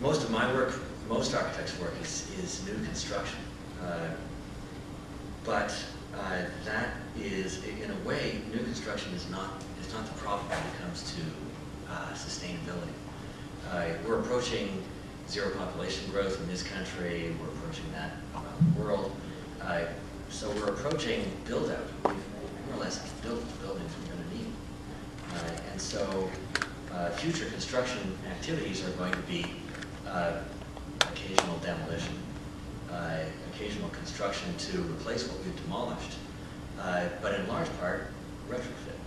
Most of my work, most architects' work is new construction. But that is, in a way, new construction is not the problem when it comes to sustainability. We're approaching zero population growth in this country. We're approaching that around the world. So we're approaching build-out. We've more or less built the buildings we're going to need. And so future construction activities are going to be occasional demolition, occasional construction to replace what we've demolished, but in large part, retrofit.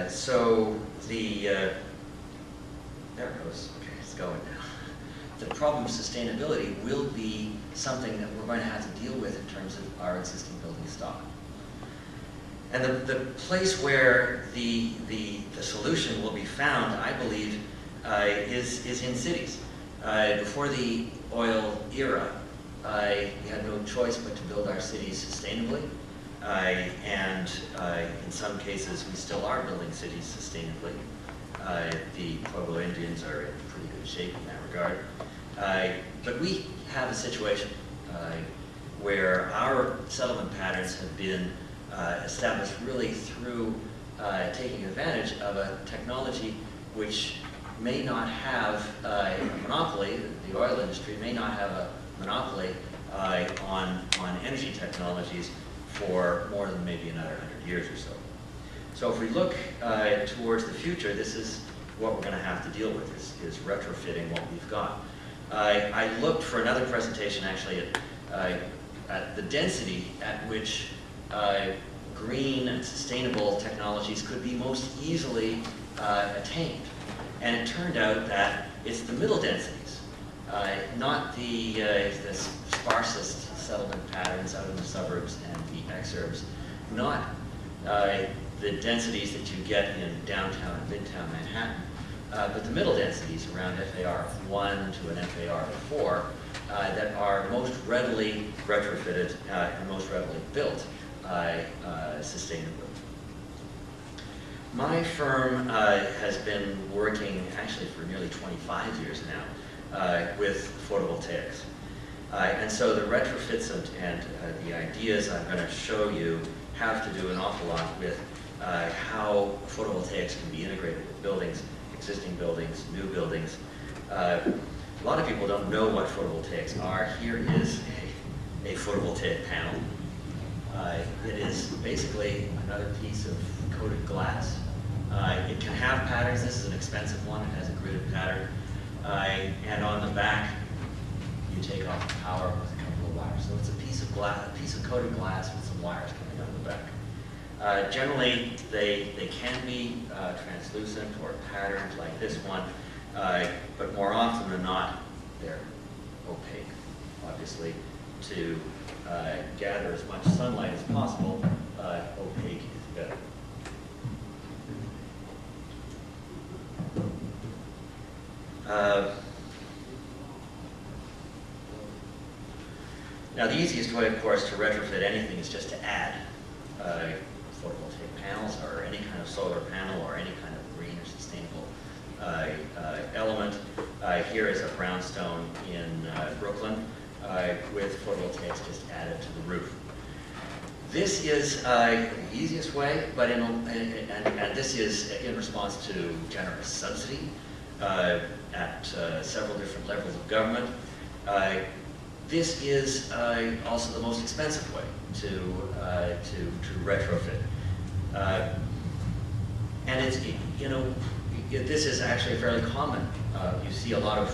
So there it goes. Okay, it's going now. The problem of sustainability will be something that we're going to have to deal with in terms of our existing building stock. And the place where the solution will be found, I believe, is in cities. Before the oil era, we had no choice but to build our cities sustainably. And in some cases, we still are building cities sustainably. The Pueblo Indians are in pretty good shape in that regard. But we have a situation where our settlement patterns have been established really through taking advantage of a technology which may not have a monopoly. The oil industry may not have a monopoly on energy technologies for more than maybe another 100 years or so. So if we look towards the future, this is what we're going to have to deal with, is retrofitting what we've got. I looked for another presentation actually at the density at which green and sustainable technologies could be most easily attained. And it turned out that it's the middle densities, not the sparsest settlement patterns out in the suburbs and the exurbs, not the densities that you get in downtown and midtown Manhattan, but the middle densities around FAR 1 to an FAR 4 that are most readily retrofitted and most readily built sustainably. My firm has been working actually for nearly 25 years now with photovoltaics. And so the retrofits and the ideas I'm going to show you have to do an awful lot with how photovoltaics can be integrated with buildings, existing buildings, new buildings. A lot of people don't know what photovoltaics are. Here is a photovoltaic panel. It is basically another piece of coated glass. It can have patterns. This is an expensive one. It has a gridded pattern. And on the back, you take off the power with a couple of wires. So it's a piece of glass, a piece of coated glass with some wires coming out of the back. Generally, they can be translucent or patterned like this one, but more often than not, they're opaque, obviously. To gather as much sunlight as possible, opaque is better. Now, the easiest way, of course, to retrofit anything is just to add photovoltaic panels or any kind of solar panel or any kind of green or sustainable element. Here is a brownstone in Brooklyn with photovoltaics just added to the roof. This is the easiest way, but and this is in response to generous subsidy at several different levels of government. This is also the most expensive way to retrofit, and it's, you know, this is actually fairly common. You see a lot of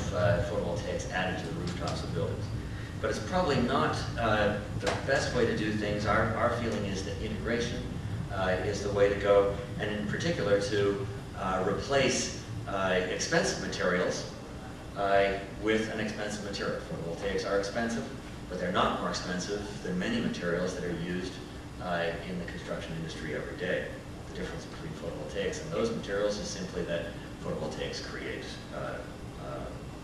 photovoltaics added to the rooftops of buildings, but it's probably not the best way to do things. Our feeling is that integration is the way to go, and in particular to replace expensive materials with an expensive material. Photovoltaics are expensive, but they're not more expensive than many materials that are used in the construction industry every day. The difference between photovoltaics and those materials is simply that photovoltaics create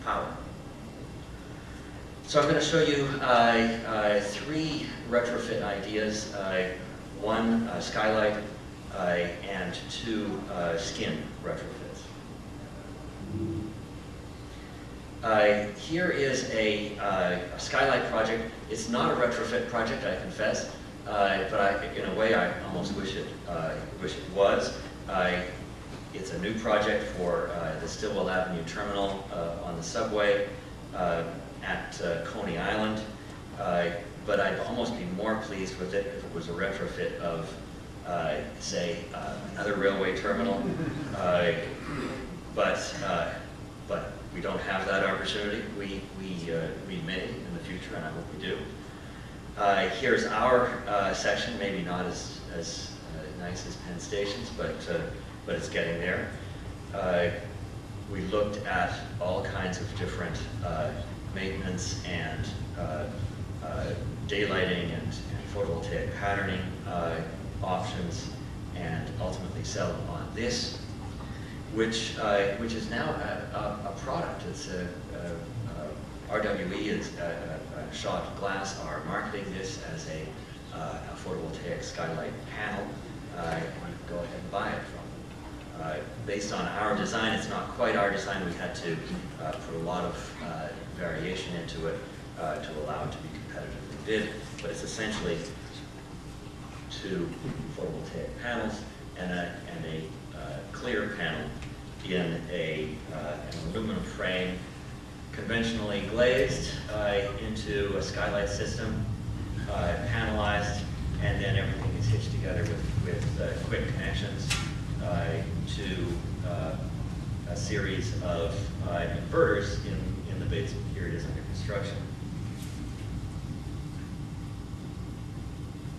power. So I'm going to show you 3 retrofit ideas, 1 skylight and 2 skin retrofits. Here is a skylight project. It's not a retrofit project, I confess, but in a way I almost wish it was. It's a new project for the Stillwell Avenue terminal on the subway at Coney Island. But I'd almost be more pleased with it if it was a retrofit of, say, another railway terminal. But we don't have that opportunity. We may in the future, and I hope we do. Here's our section, maybe not as nice as Penn Station's, but it's getting there. We looked at all kinds of different maintenance and daylighting and photovoltaic patterning options, and ultimately settled on this, which is now a product. It's RWE is Shot Glass are marketing this as a photovoltaic skylight panel. You can go ahead and buy it from them. Based on our design, it's not quite our design. We had to put a lot of variation into it to allow it to be competitively bid, but it's essentially two photovoltaic panels and a clear panel in an aluminum frame, conventionally glazed into a skylight system, panelized, and then everything is hitched together with quick connections to a series of inverters in the basement. Here it is under construction.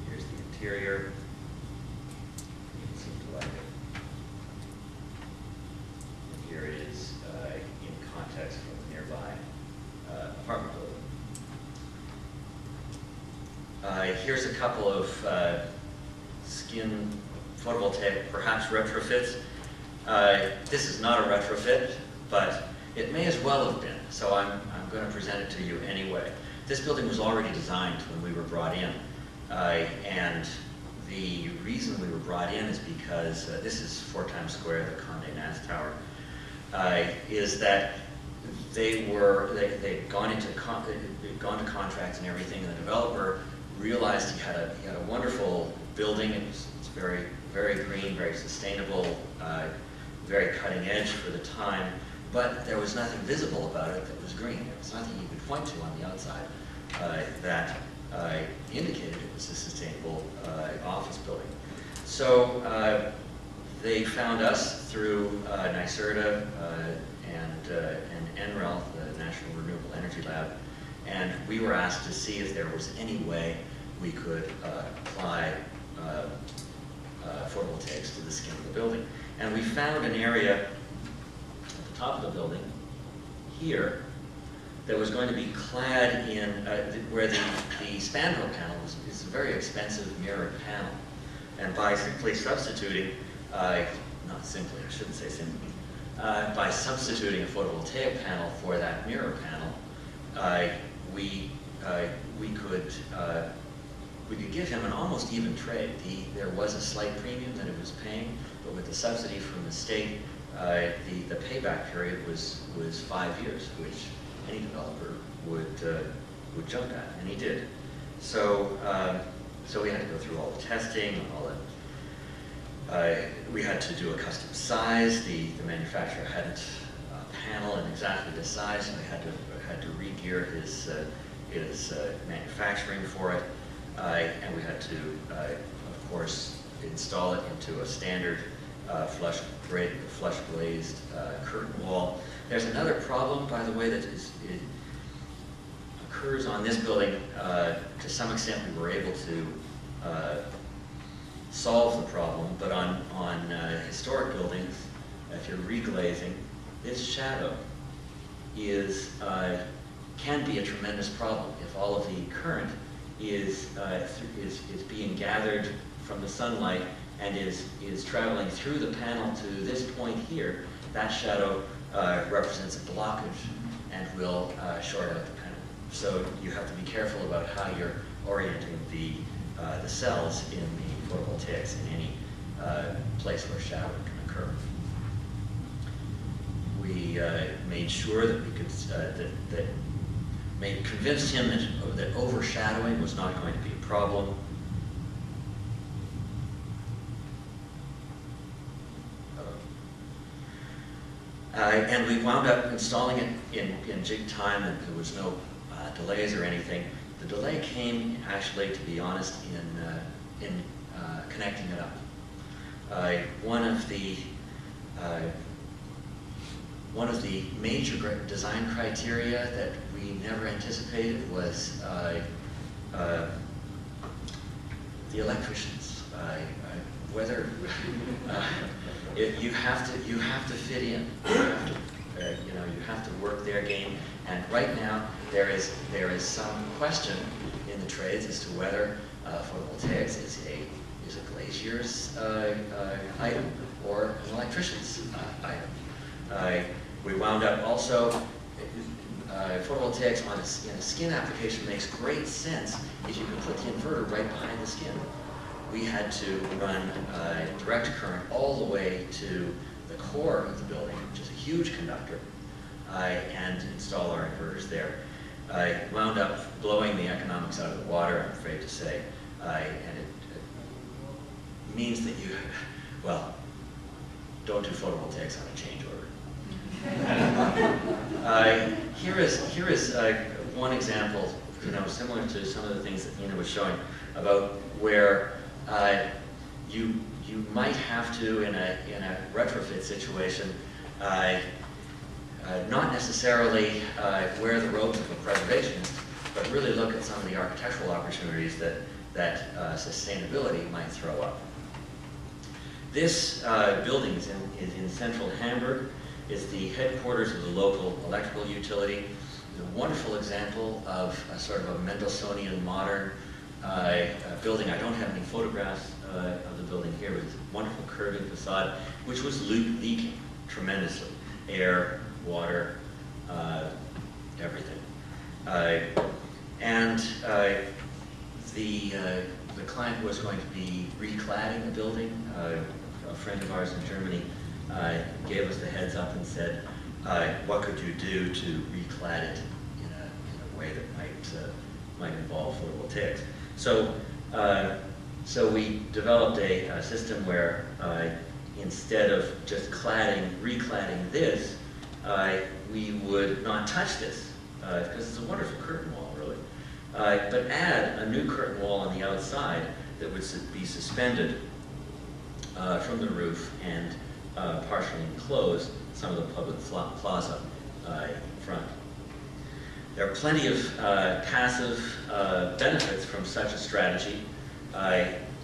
Here's the interior. You seem to like it. And here it is in context from the nearby apartment building. Here's a couple of skin photovoltaic, perhaps retrofits. This is not a retrofit, but it may as well have been, so I'm going to present it to you anyway. This building was already designed when we were brought in, and the reason we were brought in is because this is 4 Times Square, the Condé Nast Tower, is that they'd gone to contracts and everything, and the developer realized he had a wonderful building. It's very, very green, very sustainable, very cutting edge for the time, but there was nothing visible about it that was green. There was nothing you could point to on the outside that indicated it was a sustainable office building. So they found us through NYSERDA and NREL, the National Renewable Energy Lab, and we were asked to see if there was any way we could apply photovoltaics to the skin of the building. And we found an area at the top of the building here that was going to be clad in, where the spandrel panel is a very expensive mirrored panel. And by simply substituting, not simply, I shouldn't say simply, by substituting a photovoltaic panel for that mirror panel, we could give him an almost even trade. There was a slight premium that it was paying, but with the subsidy from the state, the payback period was 5 years, which any developer would jump at, and he did. So so we had to go through all the testing, all that. We had to do a custom size. The manufacturer hadn't a panel in exactly this size, so we had to re-gear his manufacturing for it. And we had to, of course, install it into a standard flush glazed curtain wall. There's another problem, by the way, that it occurs on this building. To some extent, we were able to solve the problem, but on historic buildings, if you're reglazing, this shadow can be a tremendous problem if all of the current is being gathered from the sunlight and is traveling through the panel to this point here. That shadow represents a blockage and will short out the panel. So you have to be careful about how you're orienting the cells in the photovoltaics in any place where shadow can occur. we made sure that we could convinced him that overshadowing was not going to be a problem. And we wound up installing it in jig time, and there was no delays or anything. The delay came, actually, to be honest, in connecting it up. One of the major design criteria that we never anticipated was the electricians. Whether you have to fit in, you have to work their game. And right now there is some question in the trades as to whether photovoltaics is a glazier's item or an electrician's item. We wound up also, photovoltaics in a skin application makes great sense if you can put the inverter right behind the skin. We had to run direct current all the way to the core of the building, which is a huge conductor, and install our inverters there. I wound up blowing the economics out of the water, I'm afraid to say, and it means that you, well, don't do photovoltaics on a change order. Here is one example, similar to some of the things that Nina was showing about where you might have to, in a retrofit situation, not necessarily wear the robes of a preservationist, but really look at some of the architectural opportunities that sustainability might throw up. This building is in central Hamburg. It's the headquarters of the local electrical utility. It's a wonderful example of a sort of a Mendelssohnian modern building. I don't have any photographs of the building here, but it's a wonderful curving facade, which was leaking tremendously. Air, water, everything. The client was going to be recladding the building. A friend of ours in Germany gave us the heads up and said, what could you do to reclad it in a way that might involve photovoltaics? So we developed a system where instead of just recladding this, we would not touch this, because it's a wonderful curtain wall, really, but add a new curtain wall on the outside that would be suspended from the roof and partially enclose some of the public plaza in front. There are plenty of passive benefits from such a strategy.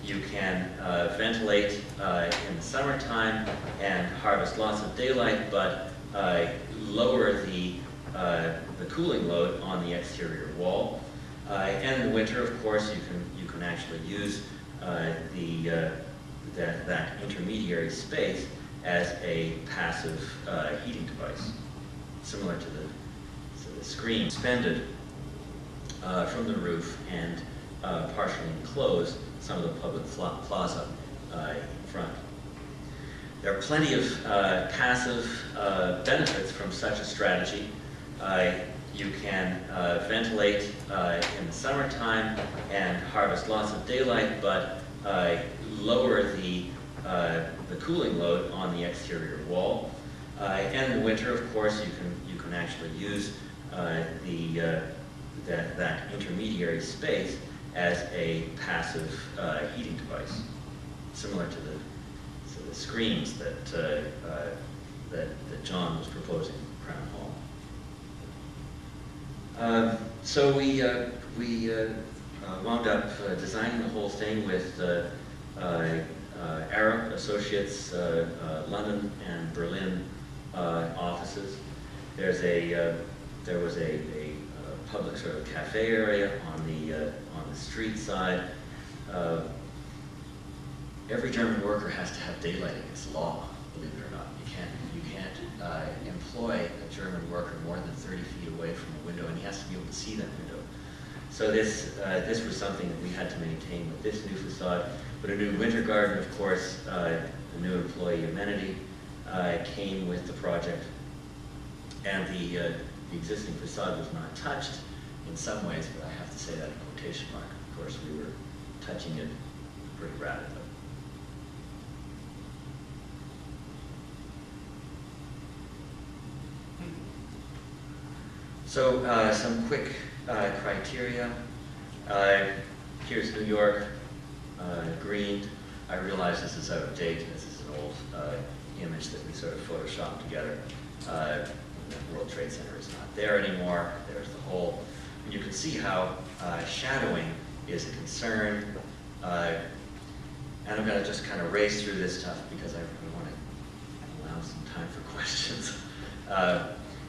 You can ventilate in the summertime and harvest lots of daylight, but lower the cooling load on the exterior wall. And in the winter, of course, you can actually use that intermediary space as a passive heating device, similar to the screen suspended from the roof and partially enclose some of the public plaza in front. There are plenty of passive benefits from such a strategy. You can ventilate in the summertime and harvest lots of daylight, but lower the cooling load on the exterior wall. And in the winter, of course, you can actually use that intermediary space as a passive heating device, similar to the screens that John was proposing in Crown Hall. So we wound up designing the whole thing with Arab Associates, London and Berlin offices. There was a public sort of cafe area on the street side. Every German worker has to have daylighting. It's law, believe it or not. You can't employ a German worker more than 30 feet away from a window, and he has to be able to see that window. So this was something that we had to maintain with this new facade. But a new winter garden, of course, a new employee amenity came with the project. And the existing facade was not touched in some ways, but I have to say that in quotation mark. Of course, we were touching it pretty rapidly. So some quick criteria. Here's New York, green. I realize this is out of date. This is an old image that we sort of photoshopped together. The World Trade Center is not there anymore. There's the hole. And you can see how shadowing is a concern. And I'm going to just kind of race through this stuff because I really want to allow some time for questions.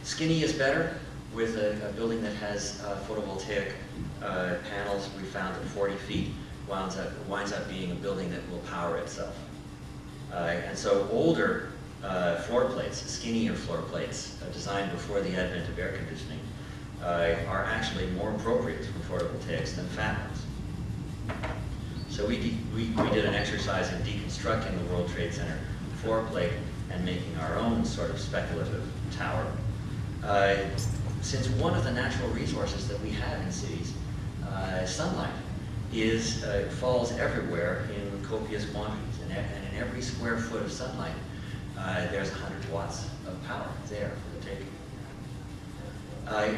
Skinny is better. With a building that has photovoltaic panels, we found that 40 feet winds up being a building that will power itself. And so older floor plates, skinnier floor plates, designed before the advent of air conditioning, are actually more appropriate for photovoltaics than fat ones. So we did an exercise in deconstructing the World Trade Center floor plate and making our own sort of speculative tower. Since one of the natural resources that we have in cities, sunlight, falls everywhere in copious quantities, and in every square foot of sunlight, there's 100 watts of power there for the taking.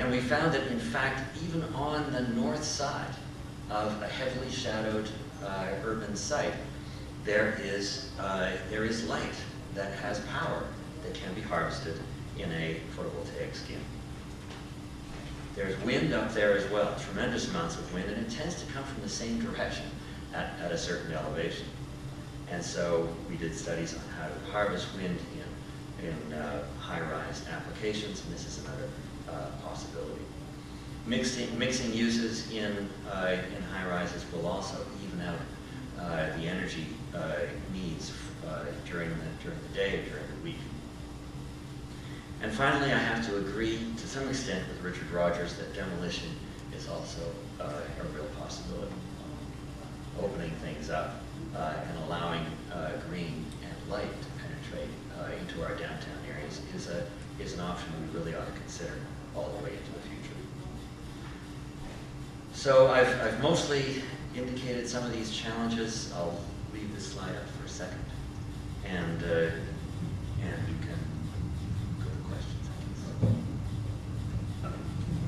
And we found that, in fact, even on the north side of a heavily shadowed urban site, there is light that has power that can be harvested in a photovoltaic scheme. There's wind up there as well, tremendous amounts of wind, and it tends to come from the same direction at a certain elevation. And so we did studies on how to harvest wind in high-rise applications, and this is another possibility. Mixing uses in high-rises will also even out the energy needs during the day, during the week. And finally, I have to agree to some extent with Richard Rogers that demolition is also a real possibility. Opening things up and allowing green and light to penetrate into our downtown areas is an option we really ought to consider all the way into the future. So I've mostly indicated some of these challenges. I'll leave this slide up for a second, and you can